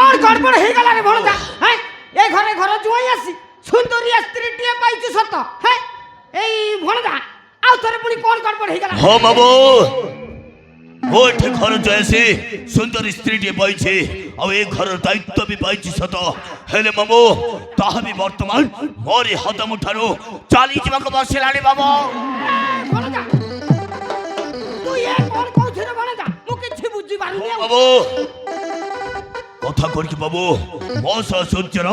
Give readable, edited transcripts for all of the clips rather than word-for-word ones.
কোন গড়বড় হয়ে গেল রে ভণজা? হ্যাঁ, এই ঘরে ঘর জুয়াই আসি সুন্দরী স্ত্রীটিয়ে পাইছু সত। হ্যাঁ, এই ভণজা আউ থরে পুনি কোন গড়বড় হয়ে গেল? হো বাবু মোঠে ঘর জয়েছে সুন্দর স্ত্রীটিয়ে পাইছে ଆଉ ଏ ଘରର ଦାୟିତ୍ୱ ବି ପାଇଛି ସତ ହେଲେ ମାମୁ ତାହା ବି ବର୍ତ୍ତମାନ ମୋରି ହଦମୁଠାରୁ ଚାଲିଯିବାକୁ ବସିଲାଣି ବାବୁ। ଭଣଜା তুই এ কোন কইছ রে ভণজা? মু কিছু বুঝি পারুনি। ବାବୁ କଥା କରିକି ବାବୁ ମୋ ସହ ସୂର୍ଯ୍ୟର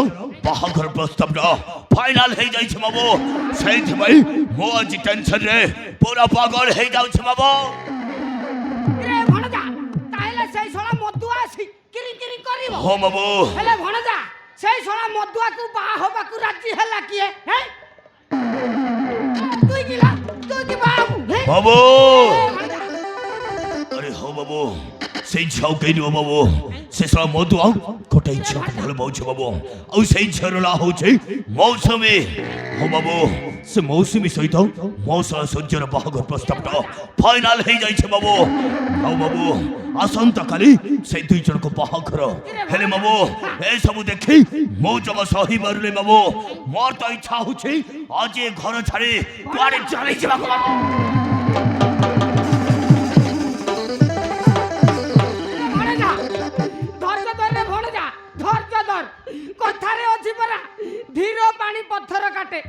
ବାହାଘର ପ୍ରସ୍ତାବଟା ଫାଇନାଲ ହେଇଯାଇଛି ବାବୁ। ସେଇଥିପାଇଁ ମୁଁ ଆଜି ଟେନସନରେ ପୁରା ପାଗଳ ହେଇଯାଉଛି ବାବୁ। রে ভণজা তাইলে সেই ছড়া মদুয়া আসি কিরি কিরি করিব। ହଁ ବାବୁ হেলে ভণজা সেই ছড়া মদুয়াকু বাহা হবাকু রাজি হেলা কিয়ে? হ্যাঁ, তুই কি বাবু? হ্যাঁ ବାବୁ ভণজা আরে হো বাবু সেই ঝাউ কেই নিব বাবু সে সব মধু আউ গোটাই ঝাউ ভালো পাଉଛି বাবু ଆଉ ସେଇ ଝିଅର ନାଁ ହେଉଛି ମୌସୁମୀ। ହଁ ବାବୁ ସେ ମୌସୁମୀ ସହିତ ମୋ ସହ ସୂର୍ଯ୍ୟର ବାହାଘର ପ୍ରସ୍ତାବଟା ଫାଇନାଲ ହେଇଯାଇଛି ବାବୁ। ଆଉ ବାବୁ ଆସନ୍ତାକାଲି ସେଇ ଦୁଇ ଜଣଙ୍କ ବାହାଘର ହେଲେ ବାବୁ ଏସବୁ ଦେଖି ମୁଁ ଜମା ସହିପାରୁନି ବାବୁ। ମୋର ତ ଇଚ୍ଛା ହେଉଛି ଆଜି ଏ ଘର ଛାଡ଼ି କୁଆଡ଼େ ଚାଲିଯିବାକୁ ବାବୁ। ভণজা ধৈর্য ধর রে ভণজা, ধৈর্য ধর। কথারে ଅଛି পরা ধীর পানি পথর কাটে।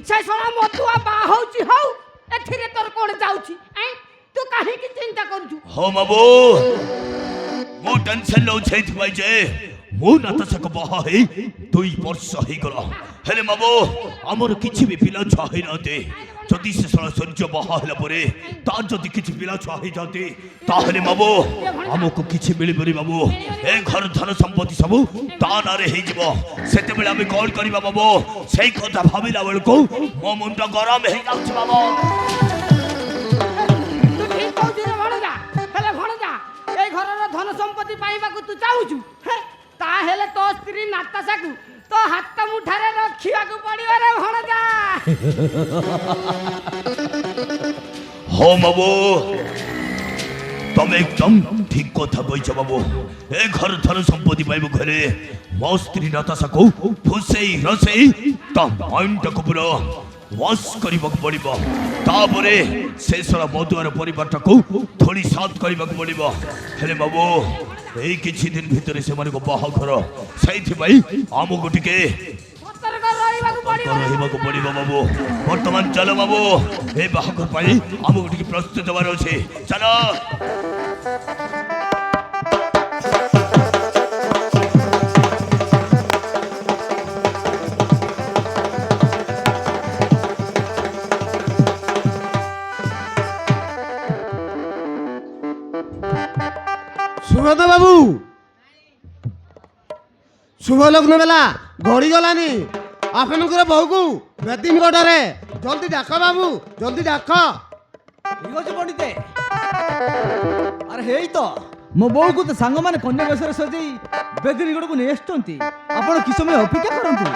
সেই সোনা মধুয়া বা হଉଛି হଉ, এথিরে তোর কোন যাଉଛି? তু কাহিকি চিন্তা করছু? ହଁ ବାବୁ ମୁଁ ଟେନସନ ନେଉଛି ସେଇଥିପାଇଁ ଯେ ମୁଁ ନାତାଶାକୁ ବାହା ହେଇ 2 ବର୍ଷ ହେଇଗଲା ହେଲେ ବାବୁ ଆମର କିଛି ବି ପିଲା ଛୁଆ ହେଇନାହାନ୍ତି। ଯଦି ସେ ଶଳା ସୂର୍ଯ୍ୟ ବାହା ହେଲା ପରେ ତାର ଯଦି କିଛି ପିଲା ଛୁଆ ହେଇଯାନ୍ତି ତାହେଲେ ବାବୁ ଆମକୁ କିଛି ମିଳିବନି ବାବୁ। ଏ ଘର ଧନ ସମ୍ପତ୍ତି ସବୁ ତା ନାଁରେ ହେଇଯିବ। ସେତେବେଳେ ଆମେ କଣ କରିବା ବାବୁ? ସେଇ କଥା ଭାବିଲା ବେଳକୁ ମୋ ମୁଣ୍ଡ ଗରମ ହେଇଯାଉଛି ବାବୁ। তু ঠিক কହୁଛୁ রে ভণজা। হেলে ভণজা এই ঘরর ধন সম্পত্তি পাইବାକୁ তু চাହୁଛୁ? তাহেলে তো স্ত্রী নাতাশাকু তো হাত মুঠারে রখিବାକୁ পড়িব রে ভণজা। ହଁ ବାବୁ ତମେ ଏକଦମ ଠିକ କଥା କହିଛ ବାବୁ। ଏ ଘର ଧନ ସମ୍ପତ୍ତି ପାଇବାକୁ ହେଲେ ମୋ ସ୍ତ୍ରୀ ନାତାଶାକୁ ଫୁସେଇ ରସେଇ ତା ମାଇଣ୍ଡଟାକୁ ପୁରା ୱାଶ କରିବାକୁ ପଡ଼ିବ। ତାପରେ ଶେଷର ମଧୁଆର ପରିବାରଟାକୁ ଥୋଡ଼ି ସାତ କରିବାକୁ ପଡ଼ିବ। ହେଲେ ବାବୁ ଏଇ କିଛି ଦିନ ଭିତରେ ସେମାନଙ୍କ ବାହାଘର ସେଇଥିପାଇଁ ଆମକୁ ଟିକେ ସତର୍କ ରହିବାକୁ ପଡିବ ରେ ରହିବାକୁ ପଡ଼ିବ ବାବୁ। ବର୍ତ୍ତମାନ ଚାଲ ବାବୁ ଏ ବାହାଘର ପାଇଁ ଆମକୁ ଟିକେ ପ୍ରସ୍ତୁତ ହେବାର ଅଛି। ଚାଲ সুব্রত বাবু শুভ লগ্ন বেলা ঘড়ি গলানি আপনার বউকু বেদি নিকটরে জলদি ডাক বাবু, জলদি ডাক। ঠিক আছে পণ্ডিতে। আরে হেই তো ମୋ ବୋଉକୁ ତ ସାଙ୍ଗମାନେ କନ୍ୟା ବେଶରେ ସଜେଇ ବେଦି ନିକଟକୁ ନେଇ ଆସୁଛନ୍ତି। ଆପଣ କି ସମୟ ଅପେକ୍ଷା କରନ୍ତୁ।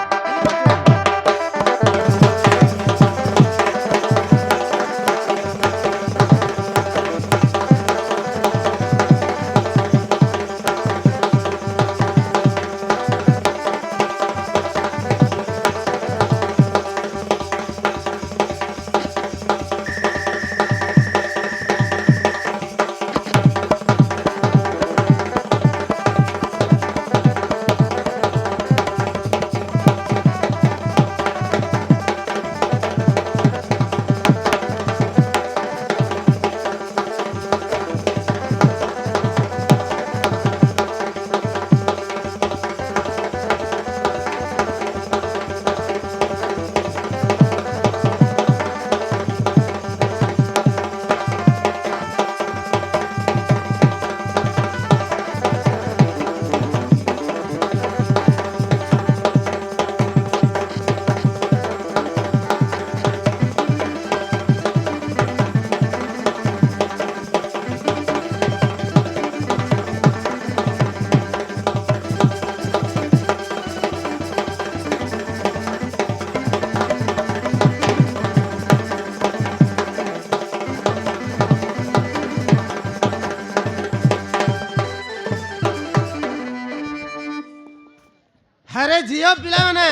ହେରେ ଝିଅ ପିଲାମାନେ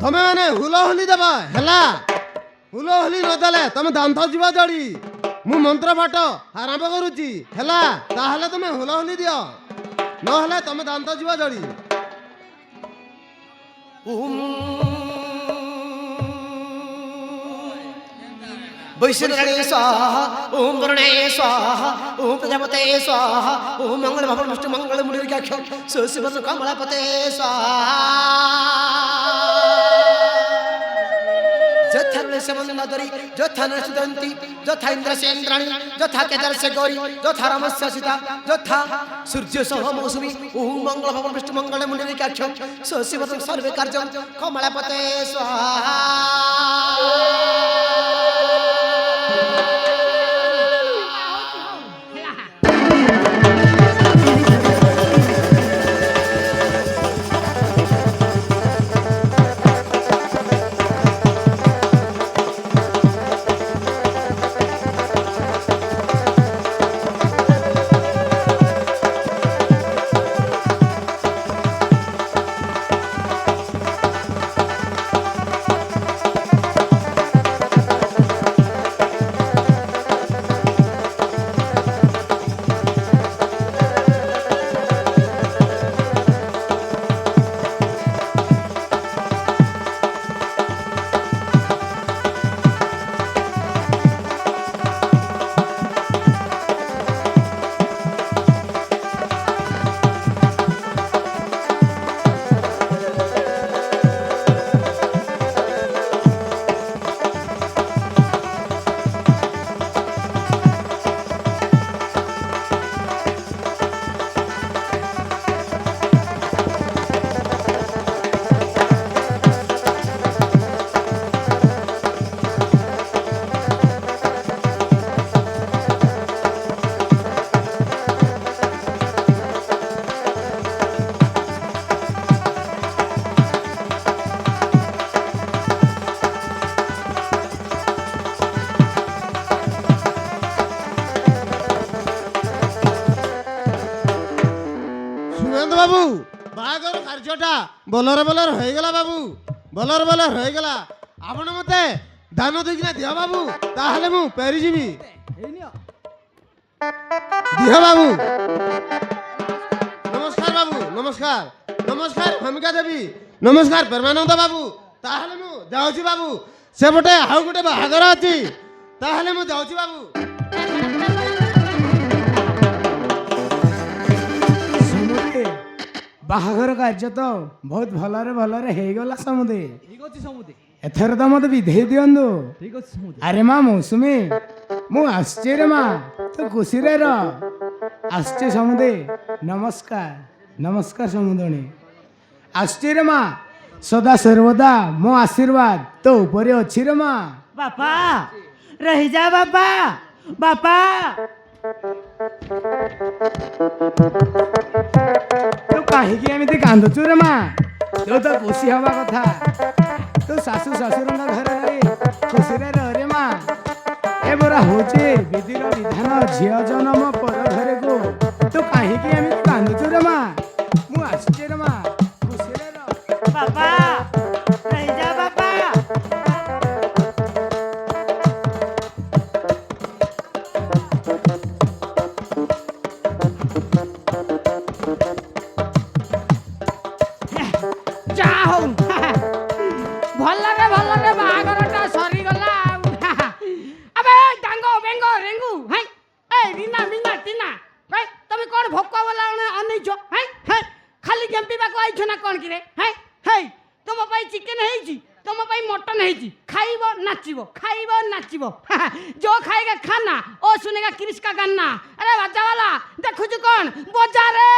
ତମେ ମାନେ ହୁଲହୁଲି ଦେବ ହେଲା। ହୁଲହୁଲି ନଦେଲେ ତମେ ଦାନ୍ତ ଯିବ ଜଡ଼ି। ମୁଁ ମନ୍ତ୍ର ପାଠ ଆରମ୍ଭ କରୁଛି ହେଲା, ତାହେଲେ ତମେ ହୁଲହୁଲି ଦିଅ, ନହେଲେ ତମେ ଦାନ୍ତ ଯିବ ଜଡ଼ି। वैश्वरणे स्वाहा ओम वरुणे स्वाहा ओम प्रजापते स्वाहा ओम मंगल भवन विष्णु मंगल मुनिर्घ्य शिव कमलापते स्वाहा। जथा से मंदरी जथा नरसुदंती जथा इंद्र से इंद्राणी जथा केदार से गौरी जथा रामस्य सीता जथा सूर्य सह मौसुमी ओम मंगल भवन विष्णु मंगल मुनिर्घ्य शिव सर्वे कार्य कमलापते स्वाहा। বাবু বাহাঘর কার্যটা বলরে বলর হয়ে গেলা বাবু, বলর বলর হয়ে গেলা। আপন মতে দান দেইকিনা দিও বাবু, তাহলে মু পেরি যাবি। দিও বাবু। নমস্কার বাবু, নমস্কার নমস্কার ভূমিকা দেবী, নমস্কার প্রেমানন্দ বাবু। তাহলে মু যাচ্ছি বাবু, সেপটে আউ গোটে বাহাঘর আছে, তাহলে মু যাচ্ছি বাবু। ବାହାଘର କାର୍ଯ୍ୟ ତ ବହୁତ ଭଲରେ ଭଲରେ ହେଇଗଲା ସମୁଦେ। ଠିକ ଅଛି ସମୁଦି, ଏଥର ତ ମତେ ବିଧେଇ ଦିଅନ୍ତୁ। ଠିକ ଅଛି ସମୁଦି। ଆରେ ମା ମୌସୁମୀ, ମୁଁ ଆସିଛି ରେ ମା, ତୁ ଖୁସିରେ ରହ। ଆସିଛି ସମୁଦେ, ନମସ୍କାର ନମସ୍କାର ସମୁଦଣୀ। ଆସିଛି ରେ ମା, ସଦା ସର୍ବଦା ମୋ ଆଶୀର୍ବାଦ ତୋ ଉପରେ ଅଛି ରେ ମା। ବାପା ରହିଯା ବାପା, ବାପା ତୁ କାହିଁକି ଏମିତି କାନ୍ଦୁଛୁ ରେ ମା? ତୁ ତ ଖୁସି ହବା କଥା, ତୁ ଶାଶୁ ଶ୍ୱଶୁରଙ୍କ ଘରେ ରହି ଖୁସିରେ ରହ ରେ ମା। ଏ ବରା ହଉଛି ବିଧିର ବିଧାନ, ଝିଅ ଜନ୍ମ ପର ଘରକୁ। ତୁ କାହିଁକି ଏମିତି କାନ୍ଦୁଛୁ ରେ ମା? ମୁଁ ଆସିଛି ରେ ମା, ଖୁସିରେ ରହ। ବାପା ରହିଯା ବାପା। ଯାହା ହଉ ଭଲରେ ଭଲରେ ବାହାଘରଟା ସରିଗଲା। ଆବେ ଡାଙ୍ଗ ବେଙ୍ଗ ରେଙ୍ଗୁ ହାଇ, ଏ ରିନା ମିନା ଟିନା, ଭାଇ ତମେ କ'ଣ ଭୋକ ବୋଲା ଅନେଇଛ? ହାଇ ହାଇ ଖାଲି କେମ୍ପିବାକୁ ଆଇଛ ନା କ'ଣ କିରେ? ହାଇ ହାଇ ତୁମ ପାଇଁ ଚିକେନ ହେଇଛି, ତୁମ ପାଇଁ ମଟନ ହେଇଛି, ଖାଇବ ନାଚିବ, ଖାଇବ ନାଚିବ। ଯୋ ଖାଇଗା ଖାନା ଓ ସୁନେଗା କିରିଶ କା ଗାନା। ଆରେ ବାଜାବାଲା ଦେଖୁଛୁ କ'ଣ ବଜାରେ?